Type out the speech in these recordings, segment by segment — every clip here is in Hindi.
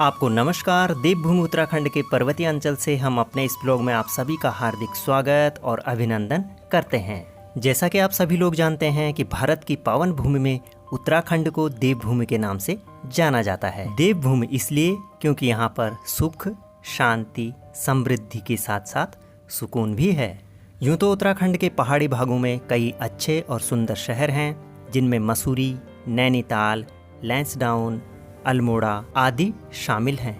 आपको नमस्कार। देवभूमि उत्तराखंड के पर्वतीय अंचल से हम अपने इस ब्लॉग में आप सभी का हार्दिक स्वागत और अभिनंदन करते हैं। जैसा कि आप सभी लोग जानते हैं कि भारत की पावन भूमि में उत्तराखंड को देवभूमि के नाम से जाना जाता है। देवभूमि इसलिए क्योंकि यहाँ पर सुख, शांति, समृद्धि के साथ साथ सुकून भी है। यूँ तो उत्तराखंड के पहाड़ी भागों में कई अच्छे और सुंदर शहर हैं, जिनमें मसूरी, नैनीताल, लैंसडाउन, अल्मोड़ा आदि शामिल हैं।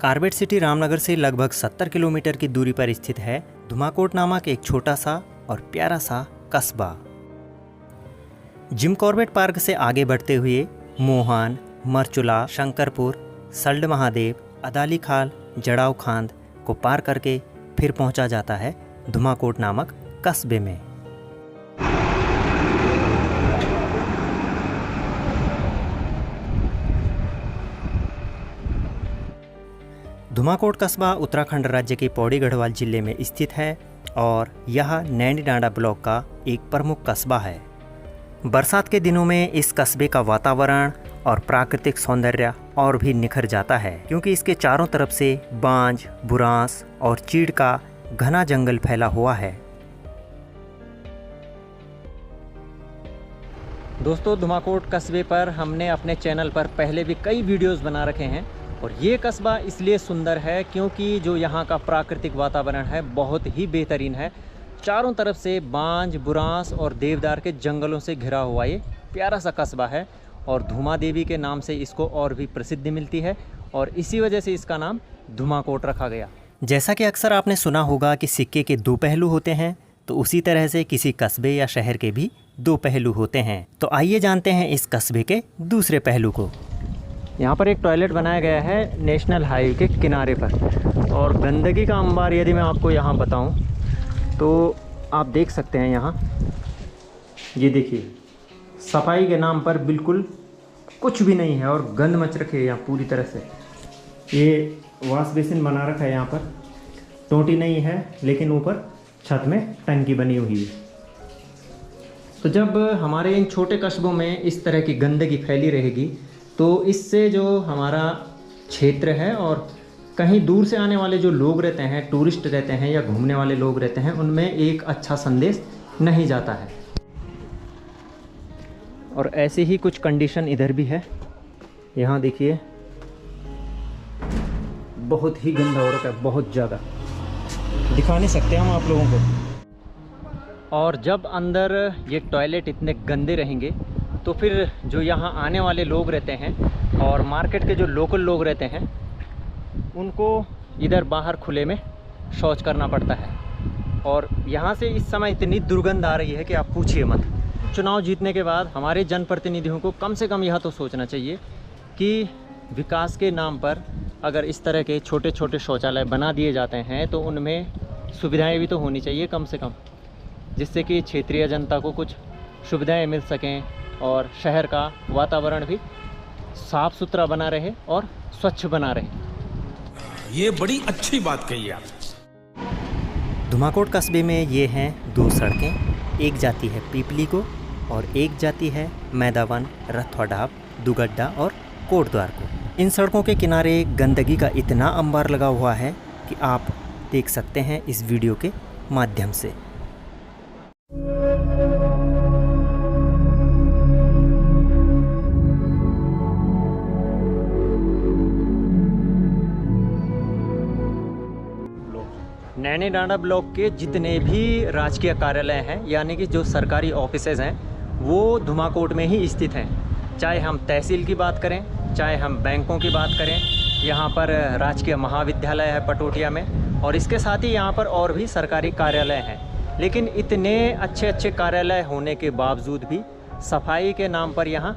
कार्बेट सिटी रामनगर से लगभग 70 किलोमीटर की दूरी पर स्थित है धुमाकोट नामक एक छोटा सा और प्यारा सा कस्बा। जिम कॉर्बेट पार्क से आगे बढ़ते हुए मोहन, मरचुला, शंकरपुर, सल्ड महादेव, अदाली खाल, जड़ाव खांद को पार करके फिर पहुंचा जाता है धुमाकोट नामक कस्बे में। धुमाकोट कस्बा उत्तराखंड राज्य के पौड़ी गढ़वाल जिले में स्थित है और यह नैनी डांडा ब्लॉक का एक प्रमुख कस्बा है। बरसात के दिनों में इस कस्बे का वातावरण और प्राकृतिक सौंदर्य और भी निखर जाता है, क्योंकि इसके चारों तरफ से बांज, बुरांस और चीड़ का घना जंगल फैला हुआ है। दोस्तों, धुमाकोट कस्बे पर हमने अपने चैनल पर पहले भी कई वीडियोस बना रखे हैं और ये कस्बा इसलिए सुंदर है क्योंकि जो यहाँ का प्राकृतिक वातावरण है बहुत ही बेहतरीन है। चारों तरफ से बांज, बुरांस और देवदार के जंगलों से घिरा हुआ ये प्यारा सा कस्बा है और धुमा देवी के नाम से इसको और भी प्रसिद्धि मिलती है और इसी वजह से इसका नाम धुमाकोट रखा गया। जैसा कि अक्सर आपने सुना होगा कि सिक्के के दो पहलू होते हैं, तो उसी तरह से किसी कस्बे या शहर के भी दो पहलू होते हैं। तो आइए जानते हैं इस कस्बे के दूसरे पहलू को। यहाँ पर एक टॉयलेट बनाया गया है नेशनल हाईवे के किनारे पर और गंदगी का अंबार यदि मैं आपको यहाँ बताऊँ तो आप देख सकते हैं। यहाँ ये देखिए, सफाई के नाम पर बिल्कुल कुछ भी नहीं है और गंद मच रखी है यहाँ पूरी तरह से। ये वॉश बेसिन बना रखा है, यहाँ पर टोटी नहीं है लेकिन ऊपर छत में टंकी बनी हुई है। तो जब हमारे इन छोटे कस्बों में इस तरह की गंदगी फैली रहेगी तो इससे जो हमारा क्षेत्र है और कहीं दूर से आने वाले जो लोग रहते हैं, टूरिस्ट रहते हैं या घूमने वाले लोग रहते हैं, उनमें एक अच्छा संदेश नहीं जाता है। और ऐसी ही कुछ कंडीशन इधर भी है। यहाँ देखिए, बहुत ही गंदा हो रखा है, बहुत ज़्यादा दिखा नहीं सकते हम आप लोगों को। और जब अंदर ये टॉयलेट इतने गंदे रहेंगे तो फिर जो यहाँ आने वाले लोग रहते हैं और मार्केट के जो लोकल लोग रहते हैं उनको इधर बाहर खुले में शौच करना पड़ता है। और यहाँ से इस समय इतनी दुर्गंध आ रही है कि आप पूछिए मत। चुनाव जीतने के बाद हमारे जनप्रतिनिधियों को कम से कम यह तो सोचना चाहिए कि विकास के नाम पर अगर इस तरह के छोटे छोटे शौचालय बना दिए जाते हैं तो उनमें सुविधाएं भी तो होनी चाहिए कम से कम, जिससे कि क्षेत्रीय जनता को कुछ सुविधाएं मिल सकें और शहर का वातावरण भी साफ़ सुथरा बना रहे और स्वच्छ बना रहे। ये बड़ी अच्छी बात कही आप। धुमाकोट कस्बे में ये हैं दो सड़कें, एक जाती है पीपली को और एक जाती है मैदावन, रथवाडाप, दुगड्डा और कोटद्वार को। इन सड़कों के किनारे गंदगी का इतना अंबार लगा हुआ है कि आप देख सकते हैं इस वीडियो के माध्यम से। नैनी डांडा ब्लॉक के जितने भी राजकीय कार्यालय हैं, यानी कि जो सरकारी ऑफिसेज हैं, वो धुमाकोट में ही स्थित हैं। चाहे हम तहसील की बात करें, चाहे हम बैंकों की बात करें, यहाँ पर राजकीय महाविद्यालय है पटोटिया में और इसके साथ ही यहाँ पर और भी सरकारी कार्यालय हैं। लेकिन इतने अच्छे अच्छे कार्यालय होने के बावजूद भी सफाई के नाम पर यहाँ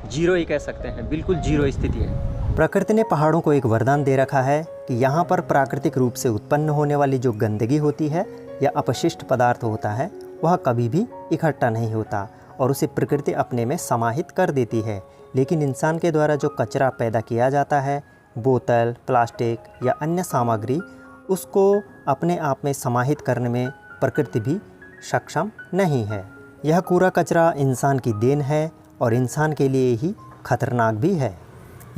जीरो ही कह सकते हैं, बिल्कुल जीरो स्थिति है। प्रकृति ने पहाड़ों को एक वरदान दे रखा है कि यहाँ पर प्राकृतिक रूप से उत्पन्न होने वाली जो गंदगी होती है या अपशिष्ट पदार्थ होता है वह कभी भी इकट्ठा नहीं होता और उसे प्रकृति अपने में समाहित कर देती है। लेकिन इंसान के द्वारा जो कचरा पैदा किया जाता है, बोतल, प्लास्टिक या अन्य सामग्री, उसको अपने आप में समाहित करने में प्रकृति भी सक्षम नहीं है। यह कूड़ा कचरा इंसान की देन है और इंसान के लिए ही खतरनाक भी है।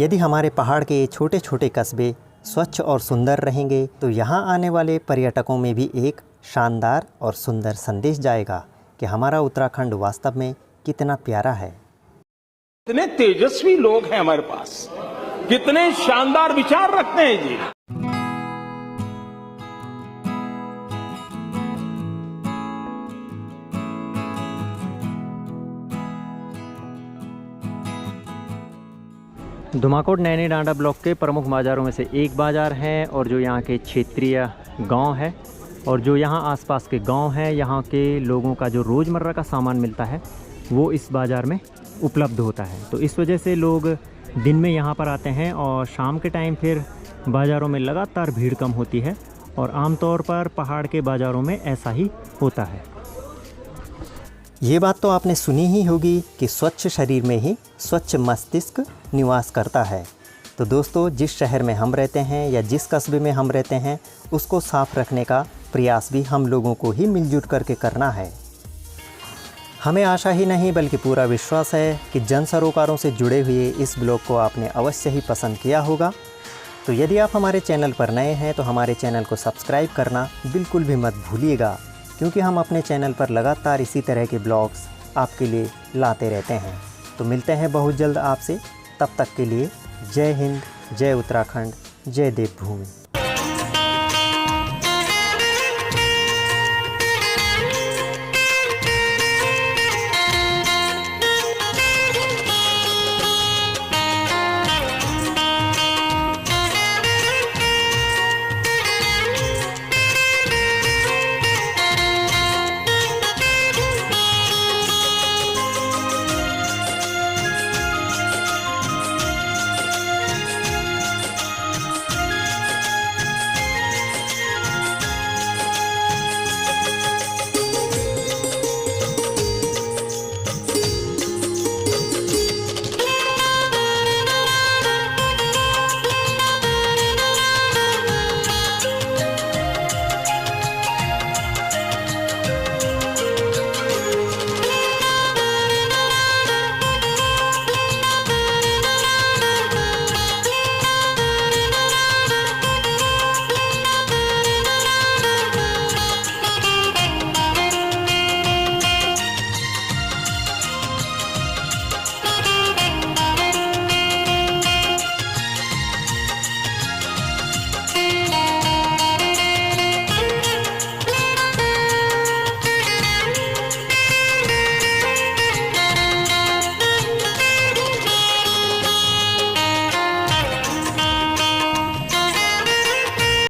यदि हमारे पहाड़ के छोटे छोटे कस्बे स्वच्छ और सुंदर रहेंगे तो यहाँ आने वाले पर्यटकों में भी एक शानदार और सुंदर संदेश जाएगा कि हमारा उत्तराखंड वास्तव में कितना प्यारा है। कितने तेजस्वी लोग हैं हमारे पास, कितने शानदार विचार रखते हैं जी। धुमाकोट नैनी डांडा ब्लॉक के प्रमुख बाज़ारों में से एक बाज़ार है और जो यहाँ के क्षेत्रीय गांव है और जो यहाँ आसपास के गांव हैं, यहाँ के लोगों का जो रोज़मर्रा का सामान मिलता है वो इस बाज़ार में उपलब्ध होता है। तो इस वजह से लोग दिन में यहाँ पर आते हैं और शाम के टाइम फिर बाज़ारों में लगातार भीड़ कम होती है और आमतौर पर पहाड़ के बाज़ारों में ऐसा ही होता है। ये बात तो आपने सुनी ही होगी कि स्वच्छ शरीर में ही स्वच्छ मस्तिष्क निवास करता है। तो दोस्तों, जिस शहर में हम रहते हैं या जिस कस्बे में हम रहते हैं उसको साफ़ रखने का प्रयास भी हम लोगों को ही मिलजुल करके करना है। हमें आशा ही नहीं बल्कि पूरा विश्वास है कि जन सरोकारों से जुड़े हुए इस ब्लॉग को आपने अवश्य ही पसंद किया होगा। तो यदि आप हमारे चैनल पर नए हैं तो हमारे चैनल को सब्सक्राइब करना बिल्कुल भी मत भूलिएगा, क्योंकि हम अपने चैनल पर लगातार इसी तरह के ब्लॉग्स आपके लिए लाते रहते हैं। तो मिलते हैं बहुत जल्द आपसे, तब तक के लिए जय हिंद, जय उत्तराखंड, जय देवभूमि।